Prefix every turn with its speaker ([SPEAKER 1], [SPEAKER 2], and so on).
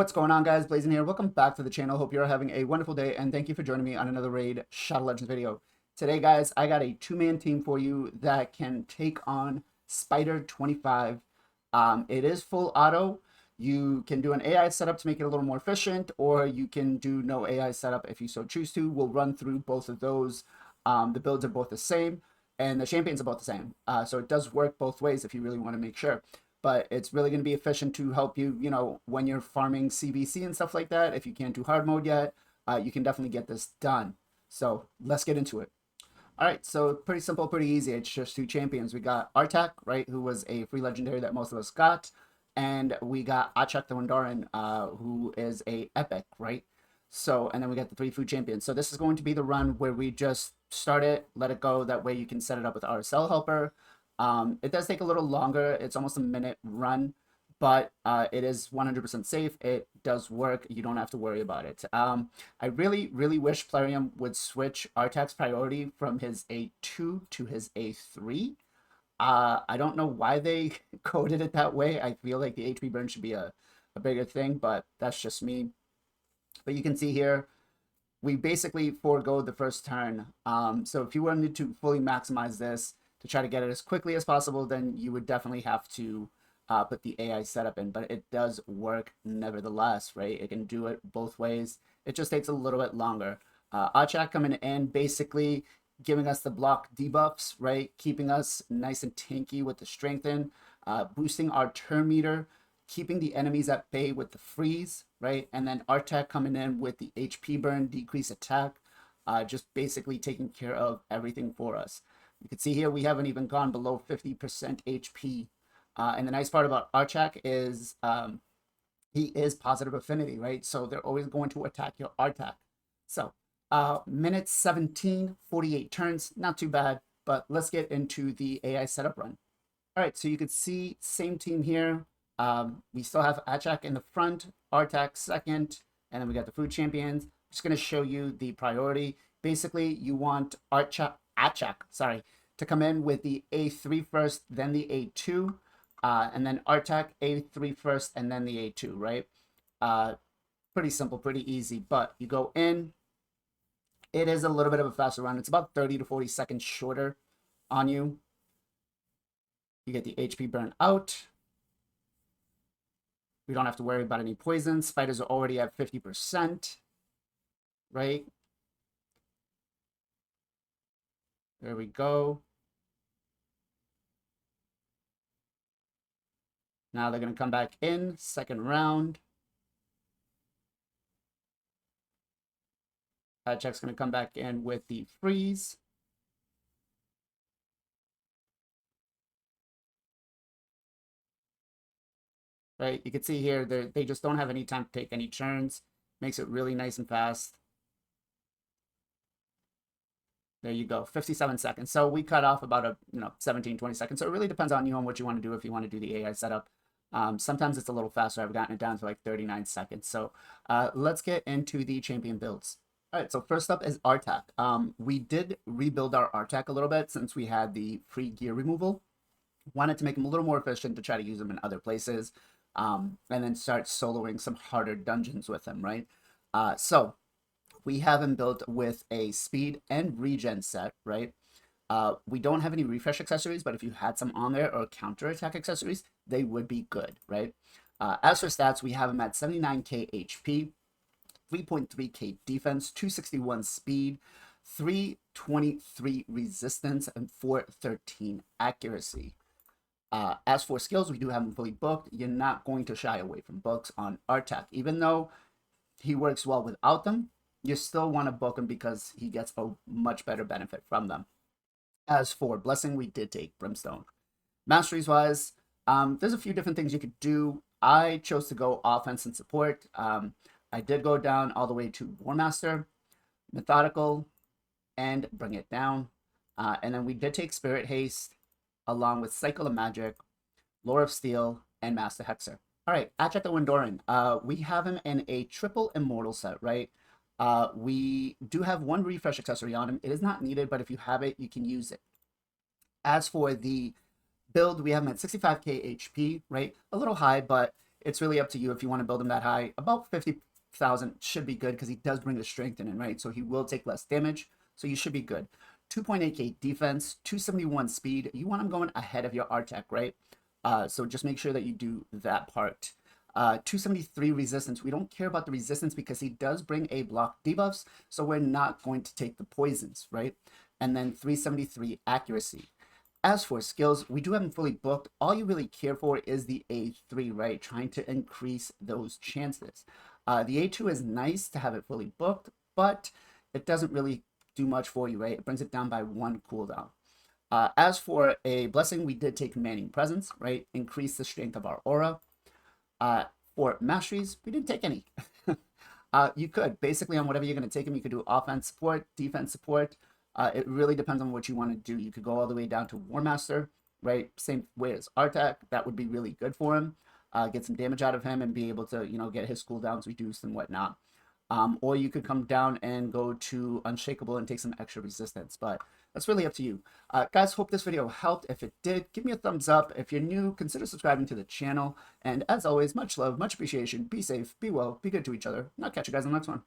[SPEAKER 1] What's going on, guys? Blazing here. Welcome back to the channel. Hope you're having a wonderful day, and thank you for joining me on another Raid Shadow Legends video. Today, guys, I got a two-man team for you that can take on Spider 25. It is full auto. You can do an AI setup to make it a little more efficient, or you can do no AI setup if you so choose to. We'll run through both of those. The builds are both the same, and the champions are both the same. So it does work both ways if you really want to make sure. But it's really going to be efficient to help you, when you're farming CVC and stuff like that. If you can't do hard mode yet, you can definitely get this done. So let's get into it. All right, so pretty simple, pretty easy. It's just two champions. We got Artak, right, who was a free legendary that most of us got. And we got Achak the Wandaran, who is a epic, right? So, and then we got the three food champions. So this is going to be the run where we just start it, let it go. That way you can set it up with RSL helper. It does take a little longer. It's almost a minute run, but it is 100% safe. It does work. You don't have to worry about it. I really, really wish Plarium would switch Artak's priority from his A2 to his A3. I don't know why they coded it that way. I feel like the HP burn should be a bigger thing, but that's just me. But you can see here, we basically forego the first turn. So if you wanted to fully maximize this, to try to get it as quickly as possible, then you would definitely have to put the AI setup in. But it does work nevertheless, right? It can do it both ways. It just takes a little bit longer. Achak coming in, basically giving us the block debuffs, right? Keeping us nice and tanky with the strengthen, boosting our turn meter, keeping the enemies at bay with the freeze, right? And then Artak coming in with the HP burn, decrease attack, just basically taking care of everything for us. You can see here we haven't even gone below 50% HP. And the nice part about Archak is he is positive affinity, right? So they're always going to attack your Artak. So minutes 17, 48 turns, not too bad, but let's get into the AI setup run. All right, so you can see same team here. We still have Achak in the front, Artak second, and then we got the food champions. I'm just going to show you the priority. Basically, you want Achak, to come in with the A3 first, then the A2, and then Artak A3 first, and then the A2, right? Pretty simple, pretty easy, but you go in. It is a little bit of a faster run. It's about 30 to 40 seconds shorter on you. You get the HP burn out. We don't have to worry about any poisons. Spiders are already at 50%, right? There we go. Now they're going to come back in, second round. Check's going to come back in with the freeze. Right, you can see here, they just don't have any time to take any turns. Makes it really nice and fast. There you go, 57 seconds. So we cut off about 17, 20 seconds. So it really depends on you on what you want to do if you want to do the AI setup. Sometimes it's a little faster. I've gotten it down to like 39 seconds. So let's get into the champion builds. All right, so first up is Artak. We did rebuild our Artak a little bit since we had the free gear removal. Wanted to make him a little more efficient to try to use him in other places. And then start soloing some harder dungeons with him, right? So we have him built with a speed and regen set, right? We don't have any refresh accessories, but if you had some on there or counter attack accessories, they would be good, right? As for stats, we have him at 79k HP, 3.3k defense, 261 speed, 323 resistance, and 413 accuracy. As for skills, we do have him fully booked. You're not going to shy away from books on Artak. Even though he works well without them, you still want to book him because he gets a much better benefit from them. As for Blessing, we did take Brimstone. Masteries wise, there's a few different things you could do. I chose to go offense and support. I did go down all the way to War Master, Methodical, and Bring It Down. And then we did take Spirit Haste, along with Cycle of Magic, Lore of Steel, and Master Hexer. All right, Achak the Wandaran. We have him in a triple immortal set, right? We do have one refresh accessory on him. It is not needed, but if you have it, you can use it. As for the build, we have him at 65k HP, right? A little high, but It's really up to you if you want to build him that high. About 50,000 should be good because he does bring the strength in, right? So he will take less damage, so you should be good. 2.8k defense, 271 speed. You want him going ahead of your Artec, right? So just make sure that you do that part. 273 resistance. We don't care about the resistance because he does bring a block debuffs, so we're not going to take the poisons, right? And then 373 accuracy. As for skills, we do have him fully booked. All you really care for is the A3, right? Trying to increase those chances. The A2 is nice to have it fully booked, but it doesn't really do much for you, right? It brings it down by 1 cooldown. As for a blessing, we did take Manning Presence, right? Increase the strength of our aura. For masteries, we didn't take any. You could, basically on whatever you're going to take them, you could do offense support, defense support. It really depends on what you want to do. You could go all the way down to War Master, right? Same way as Artec. That would be really good for him. Get some damage out of him and be able to, get his cooldowns reduced and whatnot. Or you could come down and go to Unshakable and take some extra resistance. But that's really up to you. Guys, hope this video helped. If it did, give me a thumbs up. If you're new, consider subscribing to the channel. And as always, much love, much appreciation. Be safe, be well, be good to each other. And I'll catch you guys on the next one.